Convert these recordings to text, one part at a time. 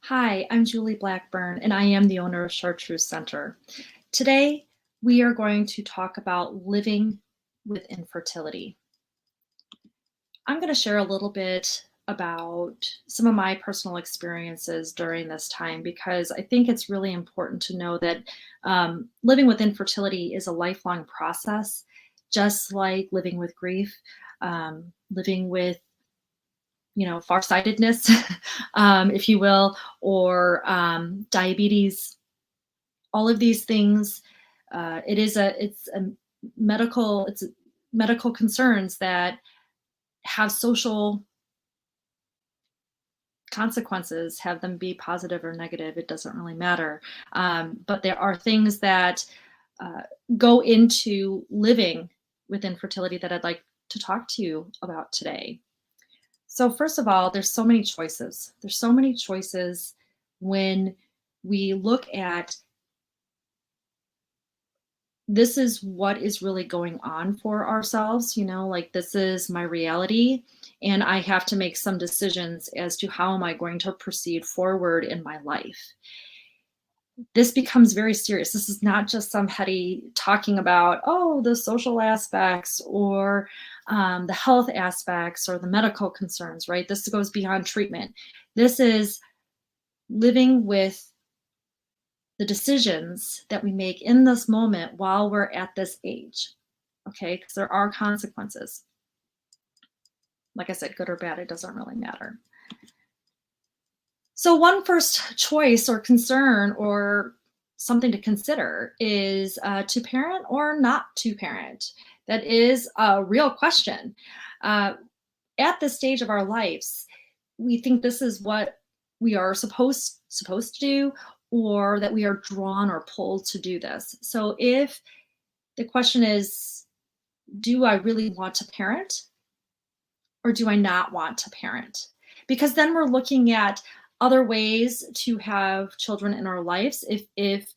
Hi, I'm Julie Blackburn, and I am the owner of Chartreuse Center. Today, we are going to talk about living with infertility. I'm going to share a little bit about some of my personal experiences during this time because I think it's really important to know that living with infertility is a lifelong process, just like living with grief, living with farsightedness, if you will, or diabetes. All of these things, it's medical concerns that have social consequences. Have them be positive or negative, it doesn't really matter. But there are things that uh, go into living with infertility that I'd like to talk to you about today. So first of all, there's so many choices. There's so many choices when we look at this is what is really going on for ourselves, like this is my reality and I have to make some decisions as to how am I going to proceed forward in my life. This becomes very serious. This is not just some heady talking about, oh, the social aspects or the health aspects or the medical concerns, right? This goes beyond treatment. This is living with the decisions that we make in this moment while we're at this age, okay? Because there are consequences. Like I said, good or bad, it doesn't really matter. So one first choice or concern or something to consider is to parent or not to parent. That is a real question. Uh, at this stage of our lives, we think this is what we are supposed to do, or that we are drawn or pulled to do this. So if the question is, do I really want to parent or do I not want to parent? Because then we're looking at other ways to have children in our lives. If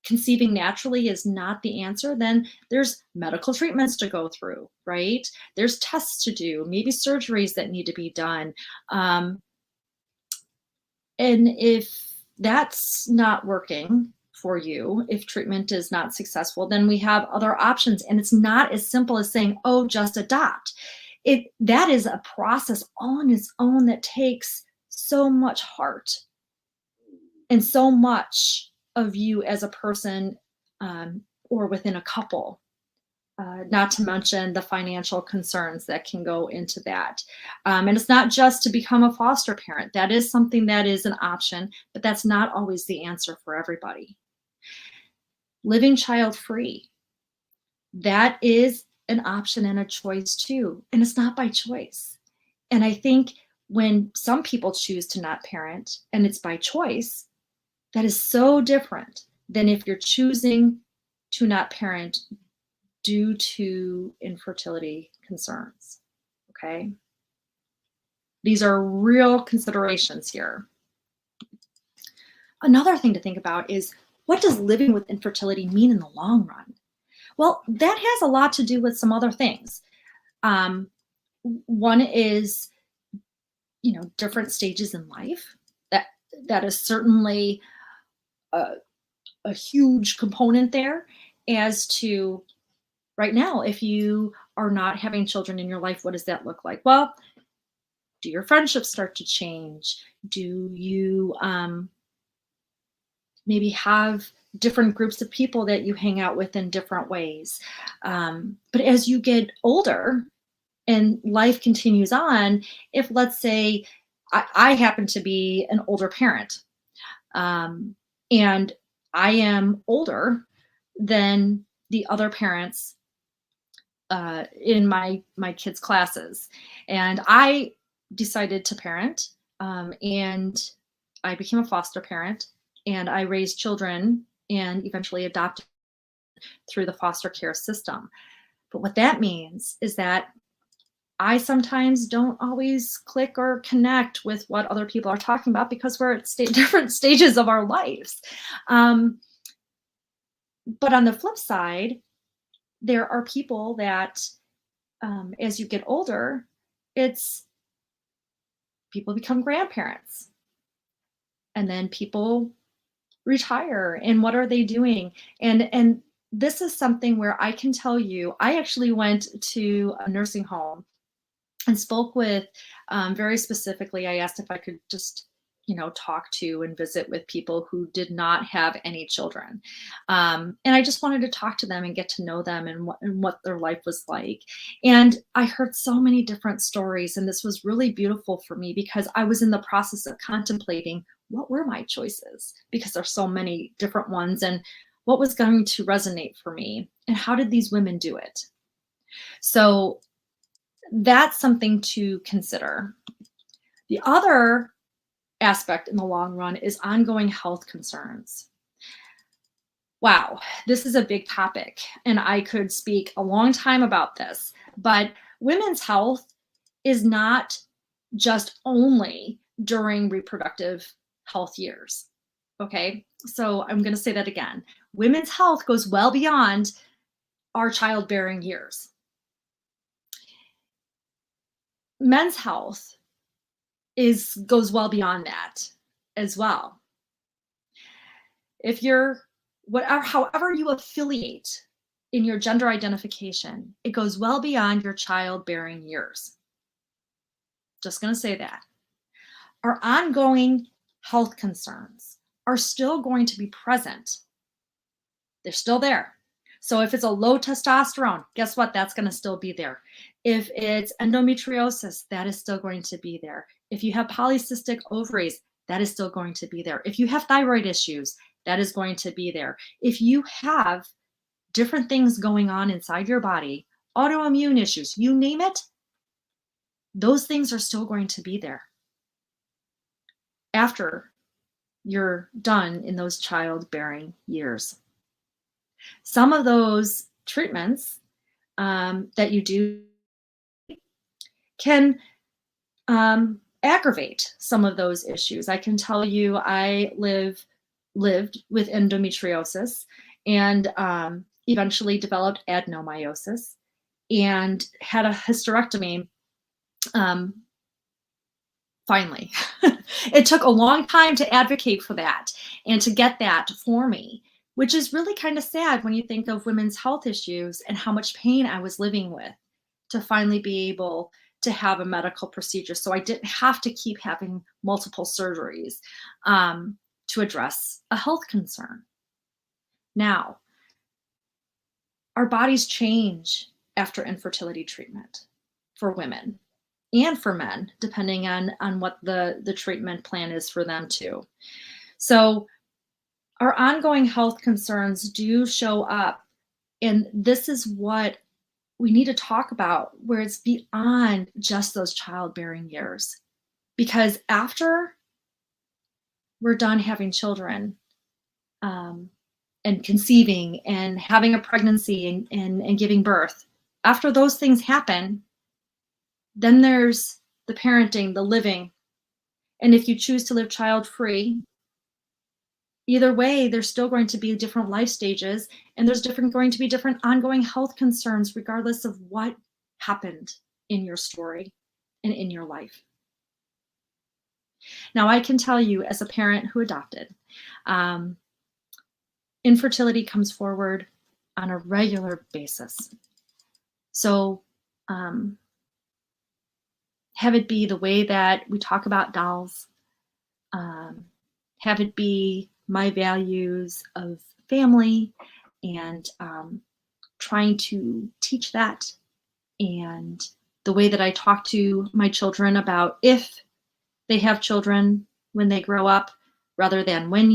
conceiving naturally is not the answer, then there's medical treatments to go through, right? There's tests to do, maybe surgeries that need to be done. And if that's not working for you, if treatment is not successful, then we have other options. And it's not as simple as saying, oh, just adopt. That is a process on its own that takes so much heart and so much of you as a person, or within a couple. Not to mention the financial concerns that can go into that. And it's not just to become a foster parent. That is something that is an option, but that's not always the answer for everybody. Living child free, that is an option and a choice too. And it's not by choice. And I think when some people choose to not parent and it's by choice, that is so different than if you're choosing to not parent due to infertility concerns, okay? These are real considerations here. Another thing to think about is, what does living with infertility mean in the long run? Well, that has a lot to do with some other things. One is, different stages in life. That is certainly a huge component there as to right now, if you are not having children in your life, what does that look like? Well, do your friendships start to change? Do you maybe have different groups of people that you hang out with in different ways? But as you get older and life continues on, if let's say I happen to be an older parent, and I am older than the other parents in my kids' classes, and I decided to parent, and I became a foster parent, and I raised children and eventually adopted through the foster care system. But what that means is that I sometimes don't always click or connect with what other people are talking about because we're at different stages of our lives. Um, but on the flip side, there are people that, as you get older, it's people become grandparents. And then people retire, and what are they doing? And this is something where I can tell you, I actually went to a nursing home and spoke with, very specifically, I asked if I could just, talk to and visit with people who did not have any children. And I just wanted to talk to them and get to know them, and what their life was like. And I heard so many different stories, and this was really beautiful for me because I was in the process of contemplating what were my choices, because there's so many different ones, and what was going to resonate for me, and how did these women do it. So that's something to consider. The other aspect in the long run is ongoing health concerns. Wow, this is a big topic, and I could speak a long time about this, but women's health is not just only during reproductive health years. Okay, so I'm going to say that again. Women's health goes well beyond our childbearing years. Men's health goes well beyond that as well. If you're however you affiliate in your gender identification, it goes well beyond your childbearing years. Just going to say that. Our ongoing health concerns are still going to be present. They're still there. So if it's a low testosterone, guess what? That's going to still be there. If it's endometriosis, that is still going to be there. If you have polycystic ovaries, that is still going to be there. If you have thyroid issues, that is going to be there. If you have different things going on inside your body, autoimmune issues, you name it, those things are still going to be there after you're done in those childbearing years. Some of those treatments that you do can aggravate some of those issues. I can tell you, I lived with endometriosis, and eventually developed adenomyosis, and had a hysterectomy. Finally, it took a long time to advocate for that and to get that for me, which is really kind of sad when you think of women's health issues and how much pain I was living with, to finally be able to have a medical procedure. So I didn't have to keep having multiple surgeries to address a health concern. Now, our bodies change after infertility treatment for women and for men, depending on what the treatment plan is for them too. So our ongoing health concerns do show up, and this is what we need to talk about, where it's beyond just those childbearing years. Because after we're done having children, and conceiving and having a pregnancy and giving birth, after those things happen, then there's the parenting, the living. And if you choose to live child-free, either way, there's still going to be different life stages, and there's going to be different ongoing health concerns, regardless of what happened in your story and in your life. Now, I can tell you, as a parent who adopted, infertility comes forward on a regular basis. So have it be the way that we talk about dolls, have it be my values of family, and trying to teach that, and the way that I talk to my children about if they have children when they grow up, rather than when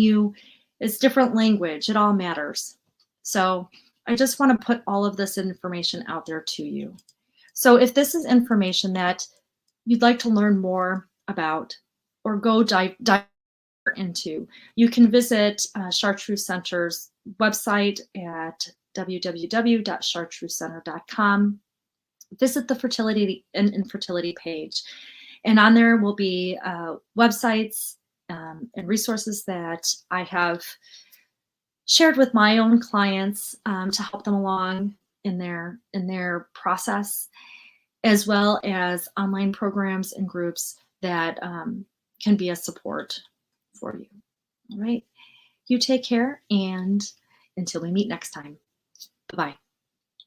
it's different language. It all matters. So I just want to put all of this information out there to you. So if this is information that you'd like to learn more about, or go dive into, you can visit Chartreuse Center's website at www.chartreusecenter.com. Visit the fertility and infertility page, and on there will be websites and resources that I have shared with my own clients to help them along in their process, as well as online programs and groups that can be a support for you. All right. You take care. And until we meet next time, bye bye.